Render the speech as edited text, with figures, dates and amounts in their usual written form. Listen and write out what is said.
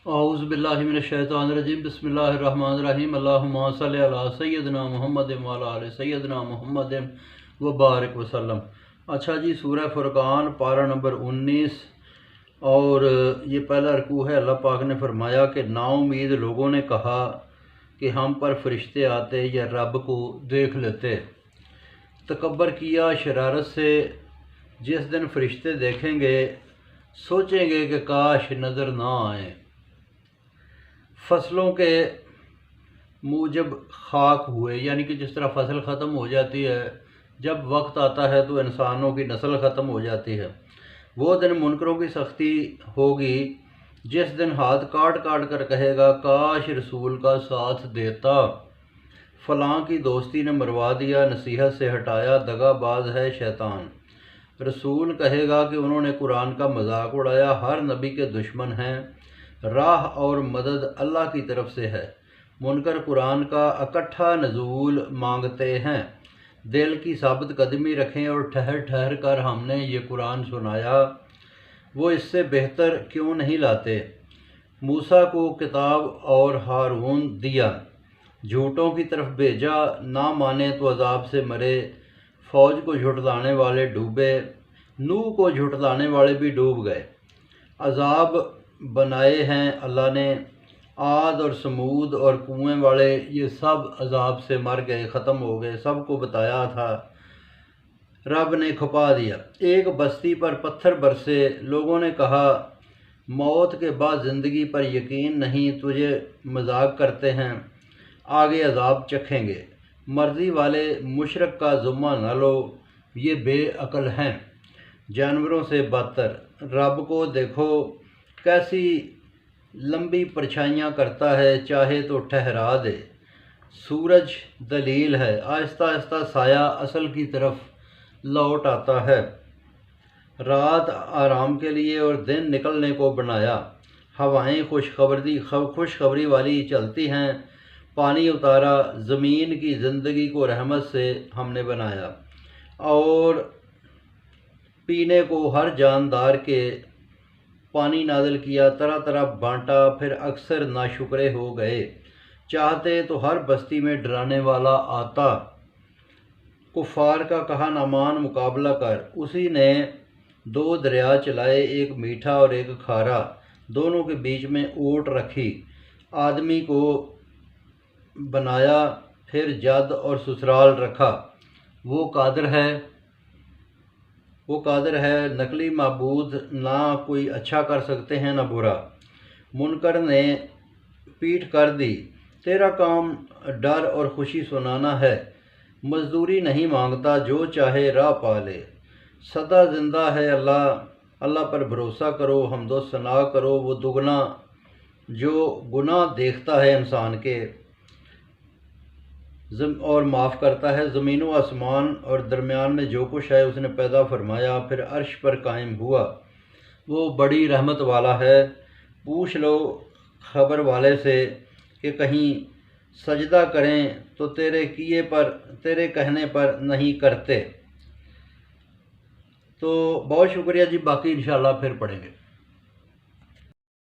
अऊज़ु बिल्लाहि मिनश्शैतानिर्रजीम बिस्मिल्लाहिर्रहमानिर्रहीम अल्लाहुम्मा सल्लि अला सय्यदिना मुहम्मद व अला आलि सय्यदिना मुहम्मद व बारिक वसल्लम। अच्छा जी, सूरह फुरकान पारा नंबर 19 और ये पहला रकू है। अल्लाह पाक ने फरमाया कि नाउमीद लोगों ने कहा कि हम पर फरिश्ते आते या रब को देख लेते। तकब्बर किया शरारत से। जिस दिन फरिश्ते देखेंगे सोचेंगे कि काश नज़र ना आए। फसलों के मूजब खाक हुए, यानी कि जिस तरह फसल ख़त्म हो जाती है, जब वक्त आता है तो इंसानों की नस्ल ख़त्म हो जाती है। वो दिन मुनकरों की सख्ती होगी जिस दिन हाथ काट काट कर कहेगा काश रसूल का साथ देता, फ़लाँ की दोस्ती ने मरवा दिया, नसीहत से हटाया, दगाबाज है शैतान। रसूल कहेगा कि उन्होंने कुरान का मजाक उड़ाया, हर नबी के दुश्मन हैं। राह और मदद अल्लाह की तरफ से है। मुनकर कुरान का इकट्ठा नज़ूल मांगते हैं। दिल की साबित कदमी रखें और ठहर ठहर कर हमने ये कुरान सुनाया, वो इससे बेहतर क्यों नहीं लाते। मूसा को किताब और हारून दिया, झूठों की तरफ भेजा, ना माने तो अजाब से मरे। फ़ौज को झुठलाने वाले डूबे, नूह को झुठलाने वाले भी डूब गए। अजाब बनाए हैं अल्लाह ने, आद और समूद और कुएं वाले ये सब अजाब से मर गए, ख़त्म हो गए। सबको बताया था, रब ने खपा दिया। एक बस्ती पर पत्थर बरसे, लोगों ने कहा मौत के बाद ज़िंदगी पर यकीन नहीं, तुझे मजाक करते हैं, आगे अजाब चखेंगे। मर्ज़ी वाले मुशरक का ज़ुम्मा न लो, ये बेअक्ल हैं, जानवरों से बदतर। रब को देखो कैसी लंबी परछाइयाँ करता है, चाहे तो ठहरा दे। सूरज दलील है, आहिस्ता आहिस्ता साया असल की तरफ लौट आता है। रात आराम के लिए और दिन निकलने को बनाया। हवाएं खुशखबरी वाली चलती हैं। पानी उतारा, ज़मीन की ज़िंदगी को रहमत से हमने बनाया और पीने को हर जानदार के पानी नाज़िल किया, तरह तरह बांटा, फिर अक्सर नाशुक्रे हो गए। चाहते तो हर बस्ती में डराने वाला आता, कुफ़ार का कहा न मान मुकाबला कर। उसी ने दो दरिया चलाए, एक मीठा और एक खारा, दोनों के बीच में ओट रखी। आदमी को बनाया, फिर जद और ससुराल रखा। वो कादिर है, नकली माबूद ना कोई अच्छा कर सकते हैं ना बुरा। मुनकर ने पीठ कर दी, तेरा काम डर और खुशी सुनाना है। मजदूरी नहीं मांगता, जो चाहे राह पा ले। सदा जिंदा है अल्लाह, अल्लाह पर भरोसा करो, हमदो सना करो। वो दुगना जो गुनाह देखता है इंसान के और माफ़ करता है। ज़मीन व आसमान और दरमियान में जो कुछ है उसने पैदा फरमाया, फिर अर्श पर कायम हुआ। वो बड़ी रहमत वाला है। पूछ लो खबर वाले से कि कहीं सजदा करें तो तेरे कहने पर नहीं करते। तो बहुत शुक्रिया जी, बाकी इंशाल्लाह फिर पढ़ेंगे।